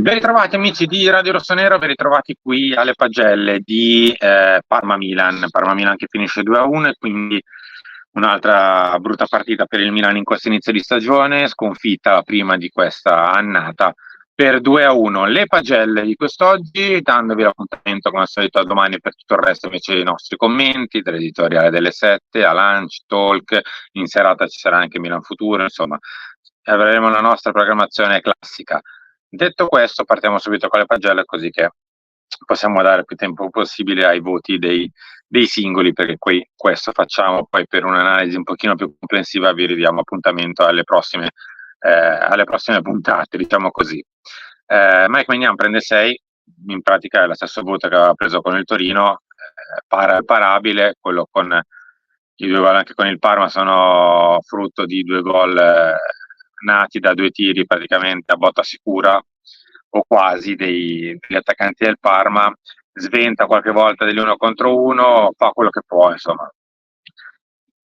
Ben ritrovati amici di Radio Rossonero, ben ritrovati qui alle pagelle di Parma-Milan. Parma-Milan che finisce 2-1 e quindi un'altra brutta partita per il Milan in questo inizio di stagione, sconfitta la prima di questa annata per 2-1. Le pagelle di quest'oggi, dandovi l'appuntamento come al solito a domani per tutto il resto invece dei nostri commenti, dell'editoriale delle 7, a lunch, talk, in serata ci sarà anche Milan Futuro, insomma avremo la nostra programmazione classica. Detto questo, partiamo subito con le pagelle così che possiamo dare più tempo possibile ai voti dei singoli, perché qui questo facciamo, poi per un'analisi un pochino più comprensiva vi ridiamo appuntamento alle prossime puntate, diciamo così. Mike Maignan prende 6, in pratica è lo stesso voto che aveva preso con il Torino, parabile, quello con i 2 gol anche con il Parma sono frutto di 2 gol nati da 2 tiri praticamente a botta sicura o quasi degli attaccanti del Parma, sventa qualche volta degli 1 contro 1, fa quello che può, insomma.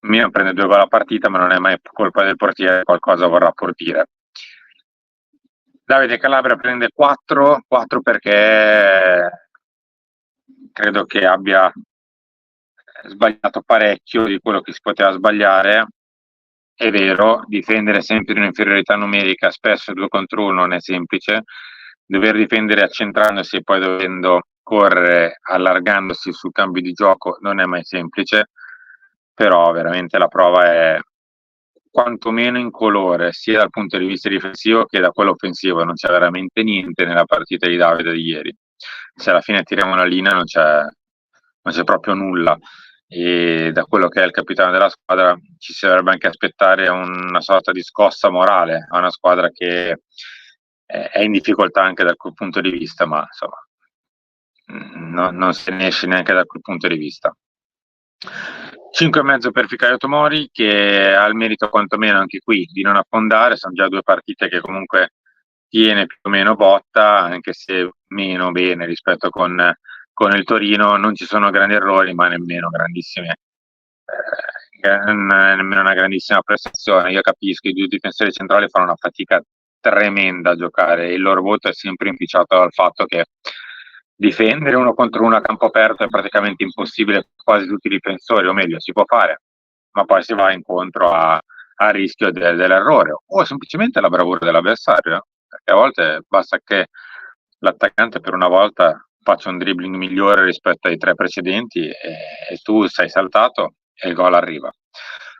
Milan prende 2 gol a partita, ma non è mai colpa del portiere, qualcosa vorrà pur dire. Davide Calabria prende 4 perché credo che abbia sbagliato parecchio di quello che si poteva sbagliare. È vero, difendere sempre in un'inferiorità numerica, spesso 2 contro 1 non è semplice, dover difendere accentrandosi e poi dovendo correre allargandosi sul cambio di gioco non è mai semplice, però veramente la prova è quantomeno incolore sia dal punto di vista difensivo che da quello offensivo, non c'è veramente niente nella partita di Davide di ieri. Se alla fine tiriamo una linea non c'è proprio nulla, e da quello che è il capitano della squadra ci si dovrebbe anche aspettare una sorta di scossa morale a una squadra che è in difficoltà anche da quel punto di vista, ma insomma non se ne esce neanche da quel punto di vista. 5,5 per Fikayo Tomori, che ha il merito quantomeno anche qui di non affondare, sono già 2 partite che comunque tiene più o meno botta, anche se meno bene rispetto con il Torino. Non ci sono grandi errori, ma nemmeno nemmeno una grandissima prestazione. Io capisco, i 2 difensori centrali fanno una fatica tremenda a giocare, il loro voto è sempre inficiato dal fatto che difendere 1 contro 1 a campo aperto è praticamente impossibile per quasi tutti i difensori, o meglio si può fare, ma poi si va incontro al rischio dell'errore o semplicemente alla bravura dell'avversario, perché a volte basta che l'attaccante per una volta faccia un dribbling migliore rispetto ai 3 precedenti e tu sei saltato e il gol arriva.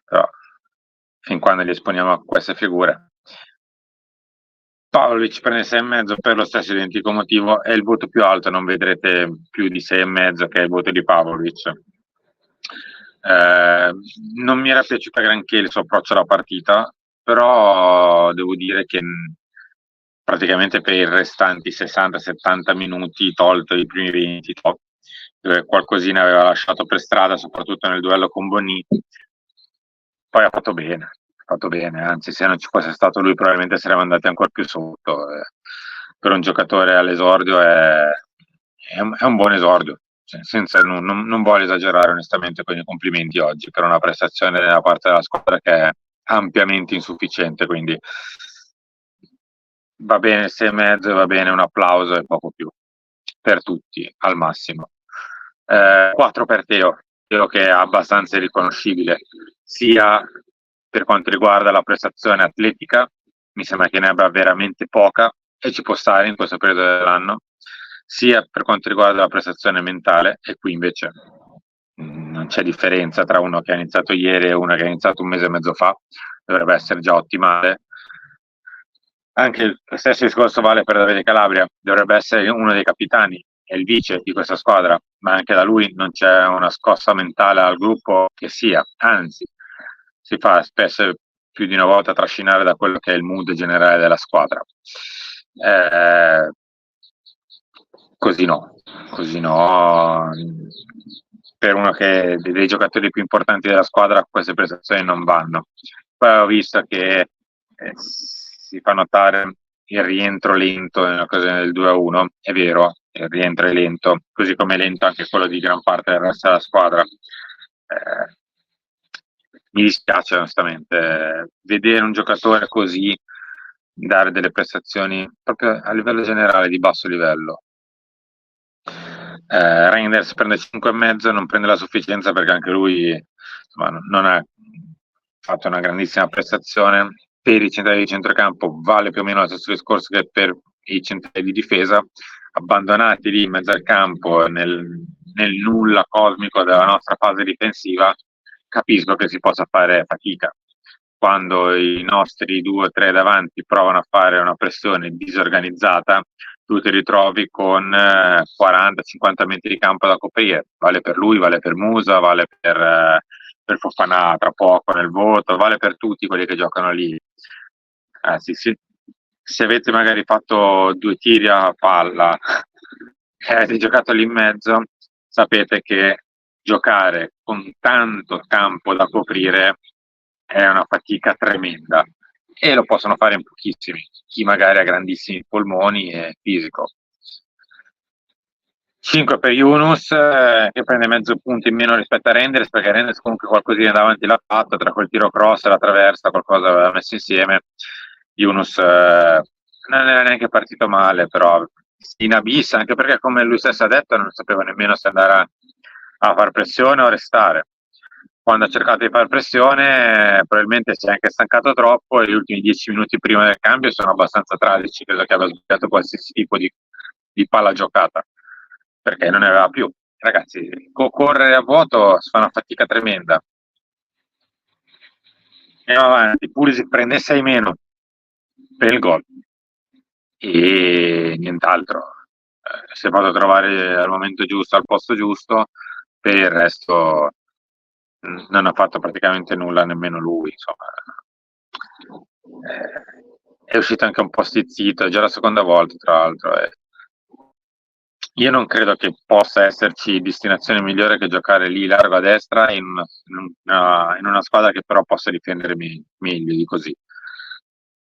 Però fin quando li esponiamo a queste figure. Pavlovic prende 6,5 per lo stesso identico motivo, è il voto più alto, non vedrete più di 6,5 che è il voto di Pavlovic. Non mi era piaciuta granché il suo approccio alla partita, però devo dire che praticamente per i restanti 60-70 minuti, tolto i primi 20, dove qualcosina aveva lasciato per strada, soprattutto nel duello con Bonini, poi ha fatto bene, anzi se non ci fosse stato lui probabilmente saremmo andati ancora più sotto. Per un giocatore all'esordio è un buon esordio, cioè, non voglio esagerare onestamente con i complimenti oggi per una prestazione da parte della squadra che è ampiamente insufficiente, quindi va bene 6,5, va bene un applauso e poco più per tutti al massimo. 4 per Teo che è abbastanza riconoscibile sia per quanto riguarda la prestazione atletica, mi sembra che ne abbia veramente poca e ci può stare in questo periodo dell'anno, sia per quanto riguarda la prestazione mentale, e qui invece non c'è differenza tra uno che ha iniziato ieri e uno che ha iniziato un mese e mezzo fa, dovrebbe essere già ottimale. Anche il stesso discorso vale per Davide Calabria, dovrebbe essere uno dei capitani, è il vice di questa squadra, ma anche da lui non c'è una scossa mentale al gruppo che sia, anzi si fa spesso più di una volta trascinare da quello che è il mood generale della squadra. Così no, per uno che dei giocatori più importanti della squadra queste prestazioni non vanno. Poi ho visto che si fa notare il rientro lento nell'occasione del 2-1, è vero, il rientro è lento, così come è lento anche quello di gran parte del resto della squadra. Mi dispiace onestamente vedere un giocatore così dare delle prestazioni proprio a livello generale di basso livello. Reinders prende 5,5, non prende la sufficienza perché anche lui insomma, non ha fatto una grandissima prestazione. Per i centrali di centrocampo vale più o meno lo stesso discorso che per i centrali di difesa, abbandonati lì in mezzo al campo nel nulla cosmico della nostra fase difensiva. Capisco che si possa fare fatica quando i nostri 2 o 3 davanti provano a fare una pressione disorganizzata. Tu ti ritrovi con 40-50 metri di campo da coprire, vale per lui, vale per Musa, vale per Fofana tra poco nel voto, vale per tutti quelli che giocano lì. Se avete magari fatto 2 tiri a palla e avete giocato lì in mezzo, sapete che giocare con tanto campo da coprire è una fatica tremenda e lo possono fare in pochissimi, chi magari ha grandissimi polmoni e fisico. 5 per Yunus, che prende mezzo punto in meno rispetto a Renders, perché Renders comunque qualcosina davanti l'ha fatto, tra quel tiro cross e la traversa, qualcosa aveva messo insieme. Yunus non era neanche partito male, però in abisso, anche perché come lui stesso ha detto non sapeva nemmeno se andare a far pressione o restare. Quando ha cercato di far pressione probabilmente si è anche stancato troppo e gli ultimi 10 minuti prima del cambio sono abbastanza tragici, credo che abbia sbagliato qualsiasi tipo di palla giocata, perché non ne aveva più. Ragazzi, correre a vuoto si fa una fatica tremenda. Andiamo avanti, Pulisic prende 6 meno per il gol e nient'altro. Si è fatto trovare al momento giusto, al posto giusto, per il resto non ha fatto praticamente nulla nemmeno lui, insomma. È uscito anche un po' stizzito, è già la seconda volta tra l'altro. Io non credo che possa esserci destinazione migliore che giocare lì largo a destra in una squadra che però possa difendere meglio di così.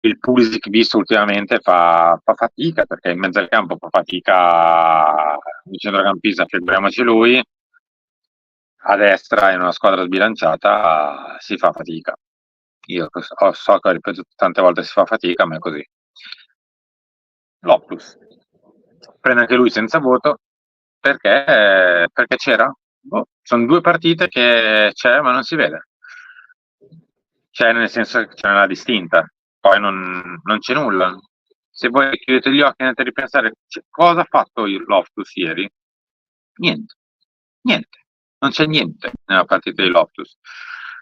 Il Pulisic visto ultimamente fa fatica perché in mezzo al campo fa fatica il centrocampista, figuriamoci lui, a destra in una squadra sbilanciata si fa fatica. Io so che ho ripetuto tante volte si fa fatica, ma è così. L'Opus prende anche lui senza voto perché c'era. Sono 2 partite che c'è ma non si vede. C'è nel senso che c'è una distinta, poi non c'è nulla. Se voi chiudete gli occhi e andate a ripensare cosa ha fatto il Loftus ieri, niente, niente, non c'è niente nella partita di Loftus.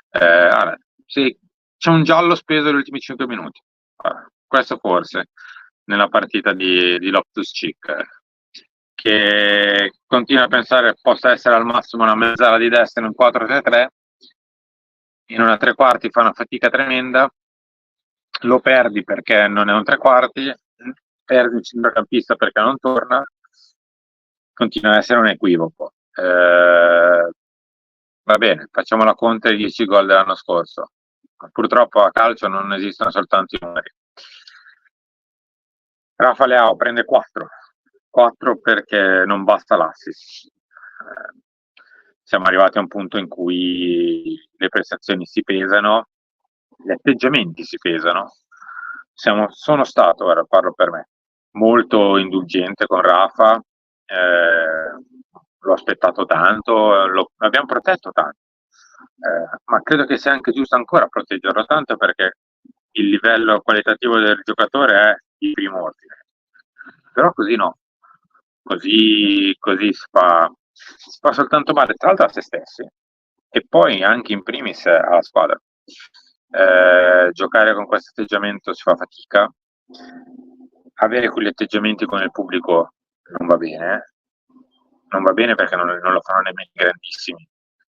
Allora, sì, c'è un giallo speso negli ultimi 5 minuti. Allora, questo forse nella partita di Loftus-Cheek, che continua a pensare possa essere al massimo una mezzala di destra in un 4-3-3, in una 3/4 fa una fatica tremenda, lo perdi perché non è un 3/4, perdi il centrocampista perché non torna, continua ad essere un equivoco. Va bene, facciamo la conta dei 10 gol dell'anno scorso. Purtroppo a calcio non esistono soltanto i numeri. Rafa Leao prende 4 perché non basta l'assist. Siamo arrivati a un punto in cui le prestazioni si pesano, gli atteggiamenti si pesano. Sono stato, ora parlo per me, molto indulgente con Rafa, l'ho aspettato tanto, l'abbiamo protetto tanto, ma credo che sia anche giusto ancora proteggerlo tanto perché il livello qualitativo del giocatore è di primo ordine. Però così no, così si fa soltanto male, tra l'altro a se stessi e poi anche in primis alla squadra. Giocare con questo atteggiamento si fa fatica, avere quegli atteggiamenti con il pubblico non va bene perché non lo fanno nemmeno i grandissimi,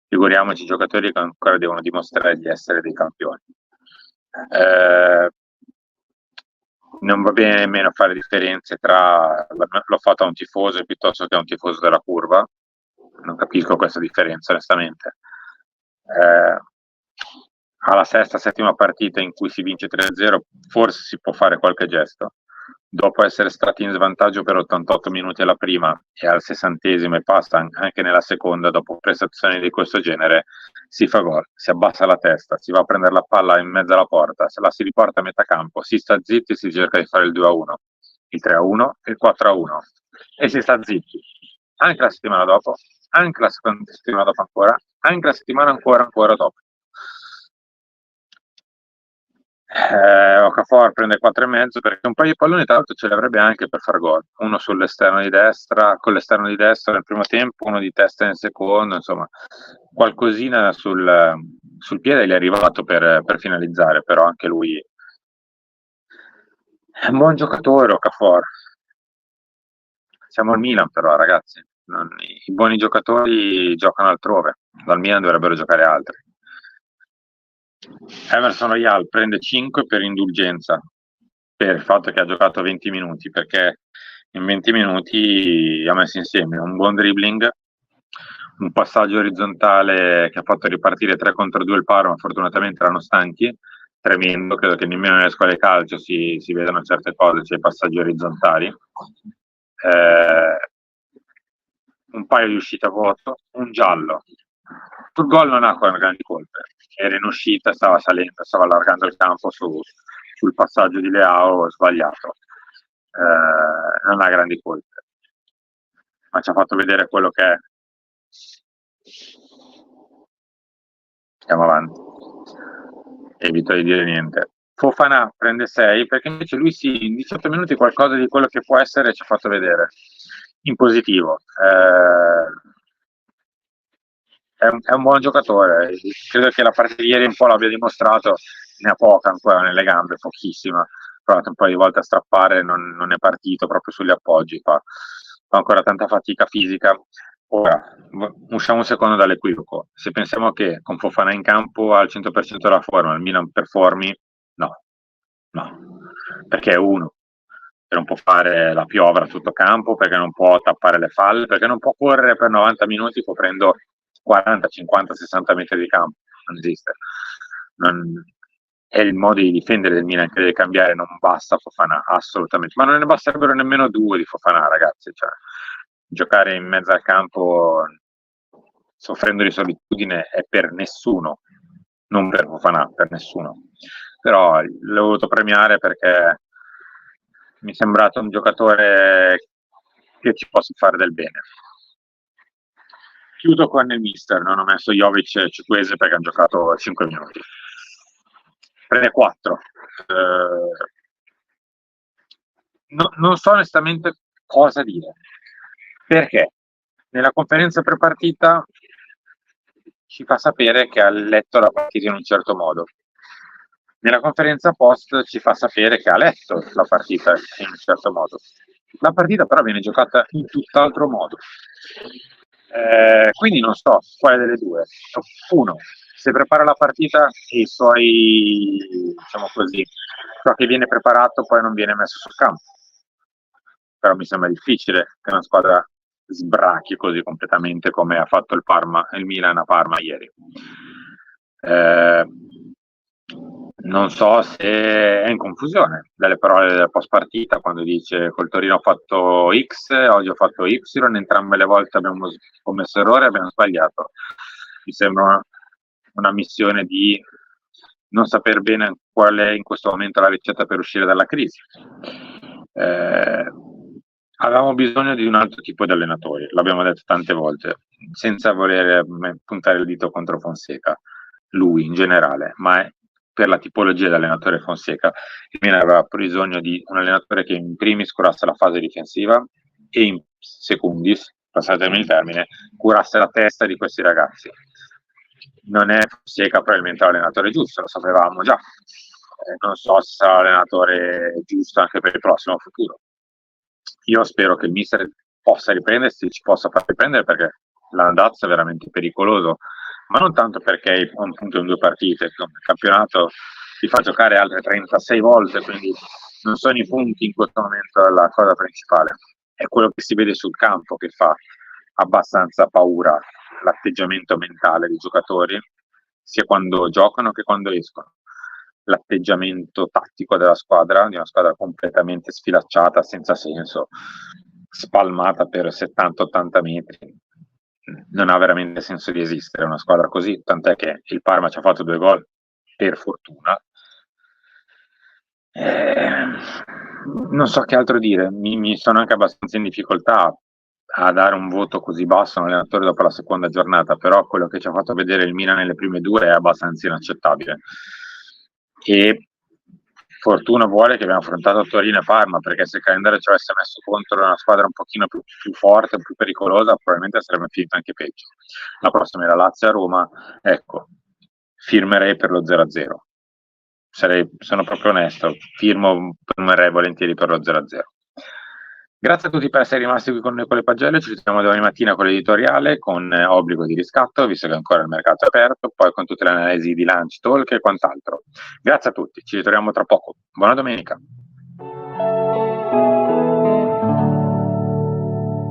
figuriamoci i giocatori che ancora devono dimostrare di essere dei campioni. Non va bene nemmeno fare differenze tra l'ho fatto a un tifoso piuttosto che a un tifoso della curva, non capisco questa differenza onestamente. Alla sesta, settima partita in cui si vince 3-0 forse si può fare qualche gesto, dopo essere stati in svantaggio per 88 minuti alla prima e al 60° e passa anche nella seconda, dopo prestazioni di questo genere, si fa gol, si abbassa la testa, si va a prendere la palla in mezzo alla porta, se la si riporta a metà campo, si sta zitti e si cerca di fare il 2-1, il 3-1 e il 4-1 e si sta zitti. Anche la settimana dopo, anche la seconda settimana dopo ancora, anche la settimana ancora dopo. Okafor prende 4,5 perché un paio di palloni tra l'altro ce li avrebbe anche per far gol, uno sull'esterno di destra, con l'esterno di destra nel primo tempo, uno di testa nel secondo, insomma qualcosina sul piede gli è arrivato per finalizzare, però anche lui è un buon giocatore Okafor. Siamo al Milan però ragazzi, i buoni giocatori giocano altrove, dal Milan dovrebbero giocare altri. Emerson Royal prende 5 per indulgenza, per il fatto che ha giocato 20 minuti, perché in 20 minuti ha messo insieme un buon dribbling, un passaggio orizzontale che ha fatto ripartire 3 contro 2 il Parma, fortunatamente erano stanchi, tremendo, credo che nemmeno nelle scuole di calcio si vedano certe cose, cioè i passaggi orizzontali. Un paio di uscite a vuoto, un giallo. Sul gol non ha grandi colpe, era in uscita, stava salendo, stava allargando il campo sul passaggio di Leao sbagliato. Non ha grandi colpe, ma ci ha fatto vedere quello che è. Andiamo avanti, evito di dire niente. Fofana prende 6 perché invece lui sì, in 18 minuti qualcosa di quello che può essere ci ha fatto vedere in positivo. È un buon giocatore, credo che la partita di ieri un po' l'abbia dimostrato, ne ha poca ancora nelle gambe, pochissima, ha provato un po' di volte a strappare, non è partito proprio sugli appoggi, fa ancora tanta fatica fisica. Ora, usciamo un secondo dall'equivoco, se pensiamo che con Fofana in campo al 100% della forma il Milan performi, no, perché è uno, che non può fare la piovra a tutto campo, perché non può tappare le falle, perché non può correre per 90 minuti coprendo 40, 50, 60 metri di campo, non esiste. È il modo di difendere del Milan che deve cambiare, non basta Fofana, assolutamente, ma non ne basterebbero nemmeno 2 di Fofana, ragazzi, cioè, giocare in mezzo al campo soffrendo di solitudine è per nessuno, non per Fofana, per nessuno. Però l'ho voluto premiare perché mi è sembrato un giocatore che ci possa fare del bene. Chiudo con il mister, non ho messo Jovic e Ciquese perché hanno giocato 5 minuti. Prende 4. Non so onestamente cosa dire. Perché nella conferenza prepartita ci fa sapere che ha letto la partita in un certo modo. Nella conferenza post ci fa sapere che ha letto la partita in un certo modo. La partita però viene giocata in tutt'altro modo. Quindi non so quale delle due. Uno, se prepara la partita e i suoi, diciamo così, ciò che viene preparato poi non viene messo sul campo. Però mi sembra difficile che una squadra sbrachi così completamente come ha fatto il Milan a Parma ieri. Non so se è in confusione dalle parole della post partita quando dice col Torino ho fatto X, oggi ho fatto Y, entrambe le volte abbiamo commesso errore e abbiamo sbagliato. Mi sembra una missione di non saper bene qual è in questo momento la ricetta per uscire dalla crisi. Avevamo bisogno di un altro tipo di allenatori, l'abbiamo detto tante volte, senza voler puntare il dito contro Fonseca, lui in generale, ma per la tipologia di allenatore Fonseca, il Milan aveva bisogno di un allenatore che in primis curasse la fase difensiva e in secundis, passatemi il termine, curasse la testa di questi ragazzi. Non è Fonseca probabilmente l'allenatore giusto, lo sapevamo già. Non so se sarà l'allenatore giusto anche per il prossimo futuro. Io spero che il mister possa riprendersi, ci possa far riprendere perché l'andazzo è veramente pericoloso, ma non tanto perché è un punto in 2 partite, il campionato ti fa giocare altre 36 volte, quindi non sono i punti in questo momento la cosa principale, è quello che si vede sul campo che fa abbastanza paura l'atteggiamento mentale dei giocatori, sia quando giocano che quando escono. l'atteggiamento tattico della squadra, di una squadra completamente sfilacciata, senza senso, spalmata per 70-80 metri. Non ha veramente senso di esistere una squadra così, tant'è che il Parma ci ha fatto 2 gol, per fortuna. Non so che altro dire, mi sono anche abbastanza in difficoltà a dare un voto così basso a un allenatore dopo la seconda giornata, però quello che ci ha fatto vedere il Milan nelle prime 2 è abbastanza inaccettabile. E fortuna vuole che abbiamo affrontato Torino e Parma, perché se il calendario ci avesse messo contro una squadra un pochino più forte, più pericolosa, probabilmente sarebbe finito anche peggio. La prossima era Lazio a Roma, ecco, firmerei per lo 0-0. Sono proprio onesto, firmerei volentieri per lo 0-0. Grazie a tutti per essere rimasti qui con noi con le pagelle, ci ritroviamo domani mattina con l'editoriale, con obbligo di riscatto, visto che ancora il mercato è aperto, poi con tutte le analisi di lunch, talk e quant'altro. Grazie a tutti, ci ritroviamo tra poco. Buona domenica.